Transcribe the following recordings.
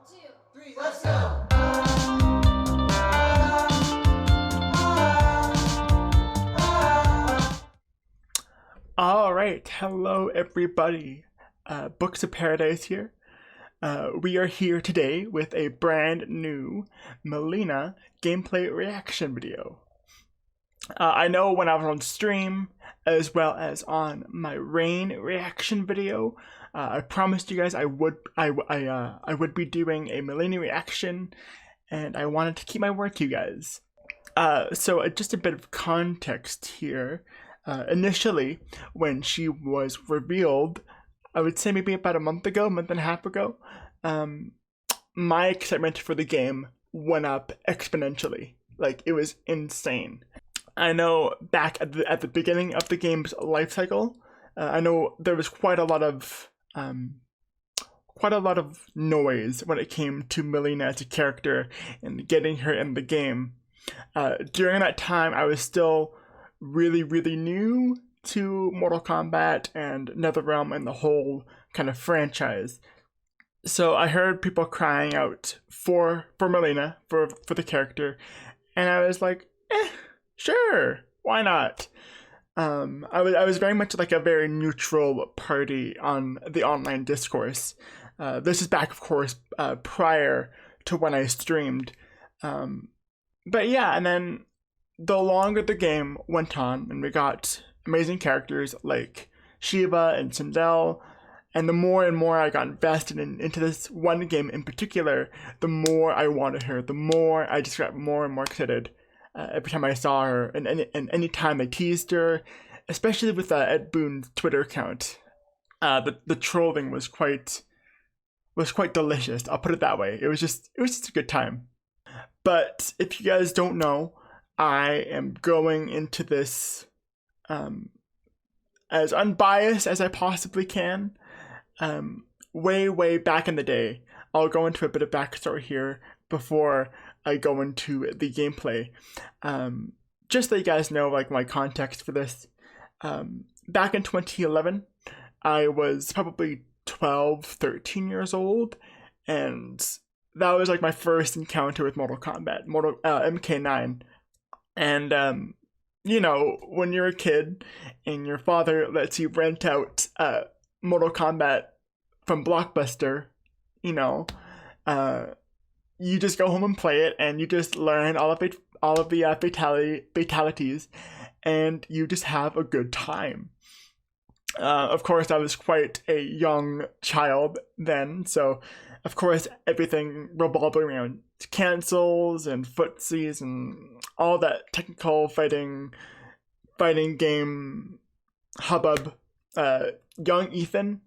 2, 3, let's go! All right, hello everybody. Books of Paradise here. We are here today with a brand new Mileena gameplay reaction video. I know when I was on stream, as well as on my Rain reaction video, I promised you guys I would be doing a Mileena reaction, and I wanted to keep my word to you guys. So just a bit of context here. Initially, when she was revealed, I would say maybe about a month and a half ago, my excitement for the game went up exponentially. Like, it was insane. I know back at the beginning of the game's life cycle, I know there was quite a lot of noise when it came to Mileena as a character and getting her in the game. During that time, I was still really new to Mortal Kombat and NetherRealm and the whole kind of franchise. So I heard people crying out for Mileena, for the character, and I was like, sure, why not? I was very much like a very neutral party on the online discourse. This is back, of course, prior to when I streamed. But yeah, and then the longer the game went on and we got amazing characters like Shiva and Sindel, and the more and more I got invested into this one game in particular, the more I wanted her, the more I just got more and more excited every time I saw her, and any time they teased her, especially with Ed Boon's Twitter account. The trolling was quite delicious. I'll put it that way. It was just a good time. But if you guys don't know, I am going into this as unbiased as I possibly can. Way back in the day. I'll go into a bit of backstory here before I go into the gameplay. Just so you guys know, like, my context for this. Back in 2011, I was probably 12, 13 years old, and that was like my first encounter with Mortal Kombat, MK9. And you know, when you're a kid and your father lets you rent out Mortal Kombat from Blockbuster, you know, you just go home and play it, and you just learn all of the fatalities, and you just have a good time. Of course, I was quite a young child then, so of course everything revolved around cancels and footsies and all that technical fighting game hubbub. Young Ethan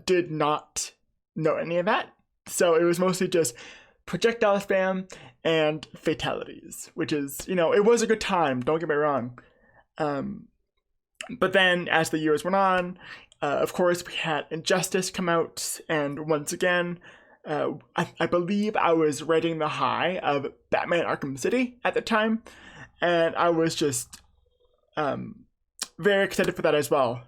did not know any of that, so it was mostly just projectile spam and fatalities, which is, you know, it was a good time, don't get me wrong. But then as the years went on, of course we had Injustice come out, and once again, I believe I was riding the high of Batman Arkham City at the time, and I was just very excited for that as well.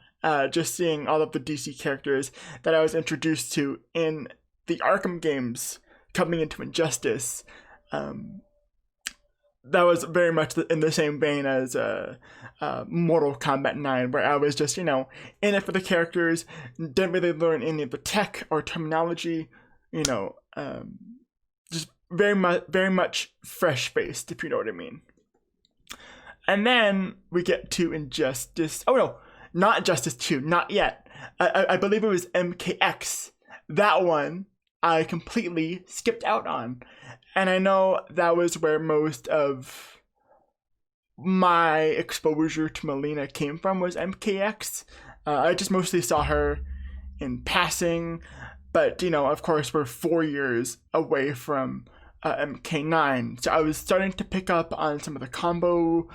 Just seeing all of the DC characters that I was introduced to in the Arkham games coming into Injustice. That was very much in the same vein as Mortal Kombat 9, where I was just, you know, in it for the characters, didn't really learn any of the tech or terminology, you know, just very much fresh-faced, if you know what I mean. And then we get to Injustice. Oh no, not Injustice 2, not yet. I believe it was MKX. That one I completely skipped out on. And I know that was where most of my exposure to Mileena came from, was MKX. I just mostly saw her in passing, but, you know, of course, we're 4 years away from MK9, so I was starting to pick up on some of the combos,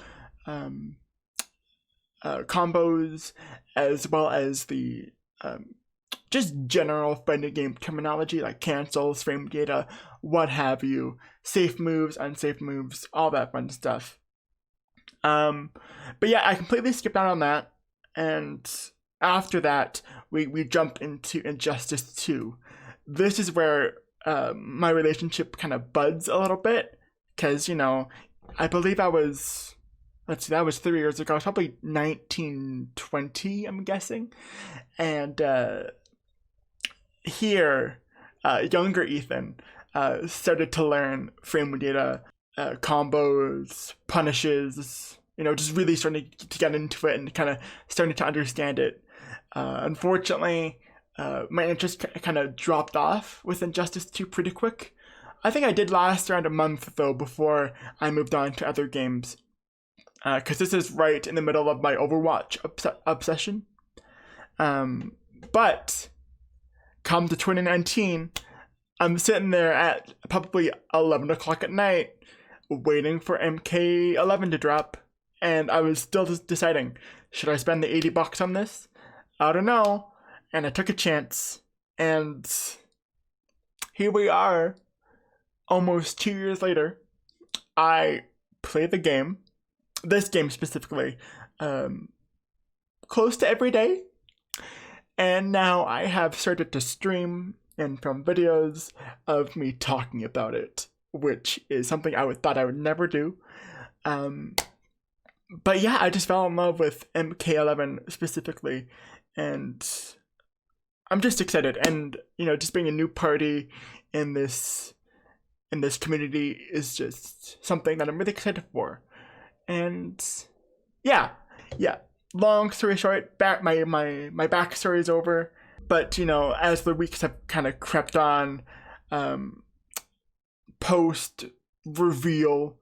as well as the just general fighting game terminology like cancels, frame data, what have you, safe moves, unsafe moves, all that fun stuff. But yeah, I completely skipped out on that, and after that, we jump into Injustice 2. This is where my relationship kind of buds a little bit, because, you know, I believe I was, let's see, that was 3 years ago. I was probably 19, 20, I'm guessing. And here, younger Ethan started to learn frame data, combos, punishes, you know, just really starting to get into it and kind of starting to understand it. Unfortunately, my interest kind of dropped off with Injustice 2 pretty quick. I think I did last around a month, though, before I moved on to other games. Because this is right in the middle of my Overwatch obsession. But come to 2019, I'm sitting there at probably 11 o'clock at night, waiting for MK11 to drop. And I was still just deciding, should I spend the $80 on this? I don't know. And I took a chance. And here we are, almost 2 years later. I play the game, this game specifically, close to every day. And now I have started to stream and film videos of me talking about it, which is something I thought I would never do. But yeah, I just fell in love with MK11 specifically, and I'm just excited. And, you know, just being a new party in this community is just something that I'm really excited for. And yeah. Long story short, my backstory is over. But, you know, as the weeks have kind of crept on, post reveal,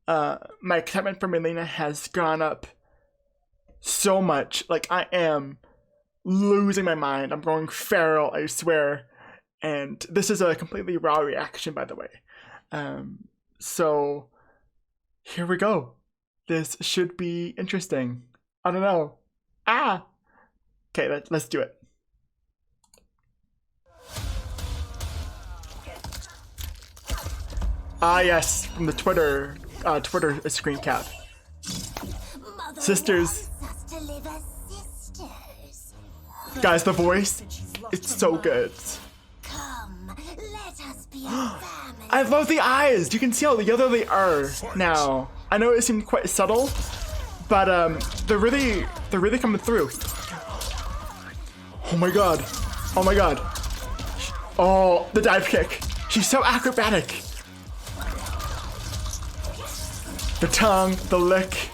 my excitement for Mileena has gone up so much. Like, I am losing my mind. I'm going feral, I swear. And this is a completely raw reaction, by the way. So here we go. This should be interesting. I don't know. Okay, let's do it. Yes, from the Twitter screen cap. Sisters. Guys, the voice, it's so good. Come, let us be a family. I love the eyes. You can see how yellow they are now. I know it seemed quite subtle, but they're really coming through. Oh my god. Oh, the dive kick. She's so acrobatic. The tongue, the lick.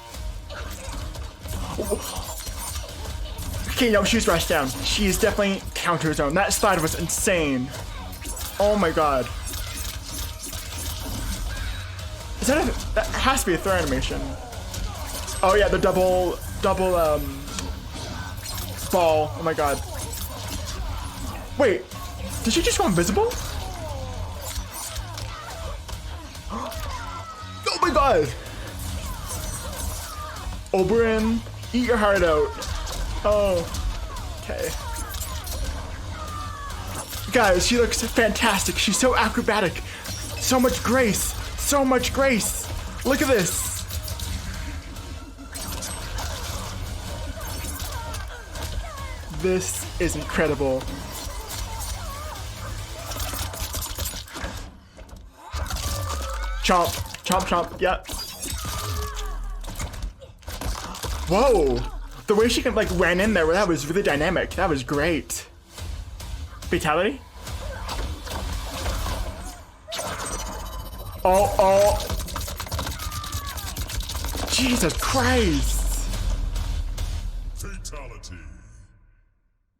Okay, no, she's rushed down. She's definitely counter zone. That slide was insane. Oh my god. That has to be a throw animation. Oh yeah, the double ball. Oh my god. Wait, did she just go invisible? Oh my god. Oberyn, eat your heart out. Oh, okay. Guys, she looks fantastic. She's so acrobatic. So much grace. Look at this. This is incredible. Chomp, yep. Whoa! The way she like ran in there, that was really dynamic. That was great. Fatality? Oh. Jesus Christ! Fatality.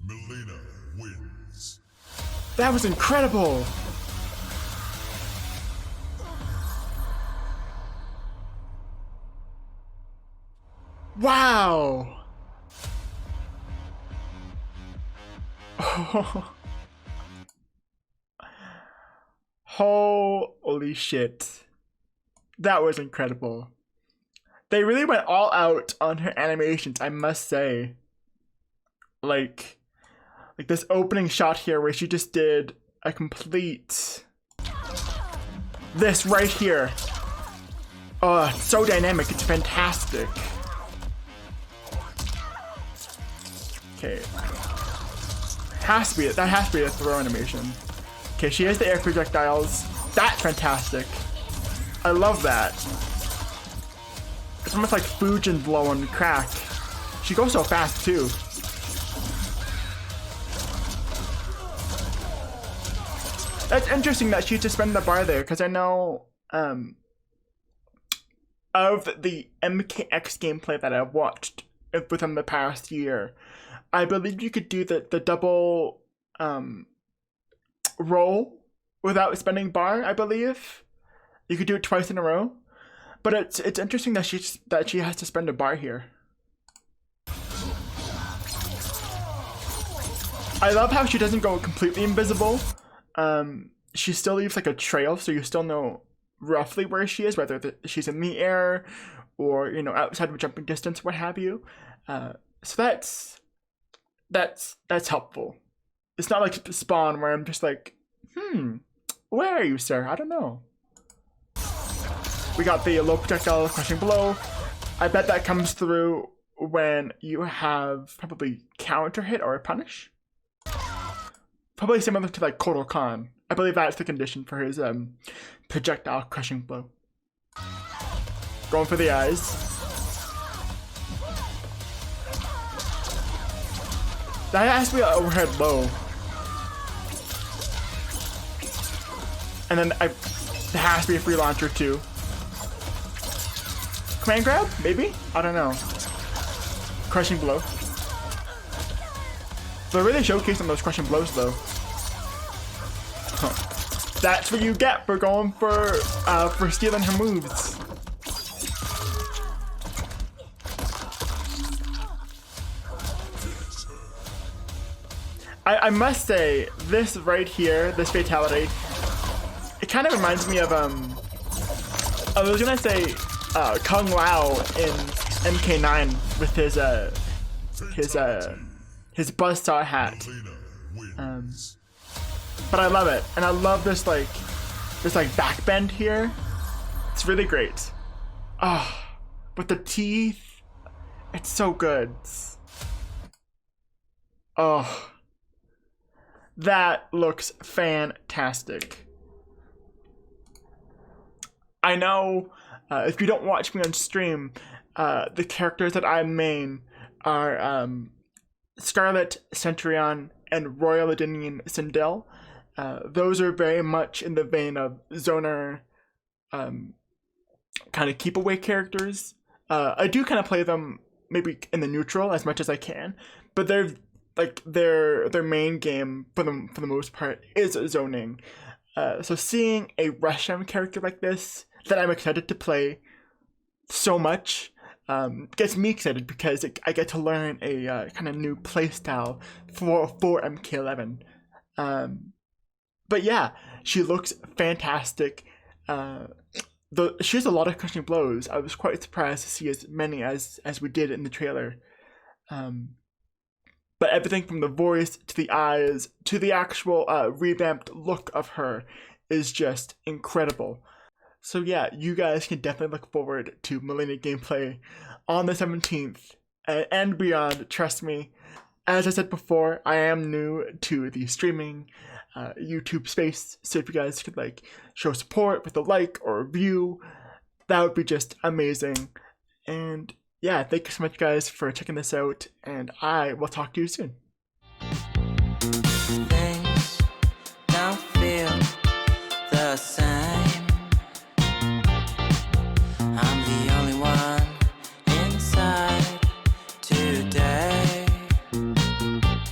Mileena wins. That was incredible! Wow! Holy shit. That was incredible. They really went all out on her animations, I must say. Like this opening shot here where she just did a complete... This right here. Oh, it's so dynamic, it's fantastic. Okay. That has to be a throw animation. Okay, she has the air projectiles. That's fantastic. I love that. It's almost like Fujin blow on crack. She goes so fast too. That's interesting that she suspended the bar there, because I know of the MKX gameplay that I've watched within the past year, I believe you could do the double roll without spending bar. I believe you could do it twice in a row, but it's interesting that she has to spend a bar here. I love how she doesn't go completely invisible. She still leaves like a trail, so you still know roughly where she is, whether she's in the air or, you know, outside of jumping distance, what have you. So that's helpful. It's not like Spawn where I'm just like, where are you, sir? I don't know. We got the low projectile crushing blow. I bet that comes through when you have probably counter hit or a punish. Probably similar to like Kotal Khan. I believe that's the condition for his projectile crushing blow. Going for the eyes. That has to be an overhead low. And then it has to be a free launcher too. Command grab? Maybe? I don't know. Crushing blow. They're really showcasing those crushing blows though. That's what you get for going for stealing her moves. I must say, this right here, this fatality, it kind of reminds me of I was gonna say Kung Lao in MK9 with his buzzsaw hat. But I love it, and I love this back bend here. It's really great. Oh, with the teeth, it's so good. Oh, that looks fantastic. I know if you don't watch me on stream, the characters that I main are Scarlet Centurion and Royal Adinian Sindel. Those are very much in the vein of zoner, kind of keep away characters. I do kind of play them maybe in the neutral as much as I can, but they're like their main game for the most part is zoning. So seeing a Russian character like this that I'm excited to play so much gets me excited because I get to learn a kind of new playstyle for MK11. But yeah, she looks fantastic. She has a lot of crushing blows. I was quite surprised to see as many as we did in the trailer. But everything from the voice to the eyes to the actual revamped look of her is just incredible. So yeah, you guys can definitely look forward to Mileena gameplay on the 17th and beyond, trust me. As I said before, I am new to the streaming YouTube space, so if you guys could like show support with a like or a review, that would be just amazing. And yeah, thank you so much guys for checking this out, and I will talk to you soon. Things now feel the same.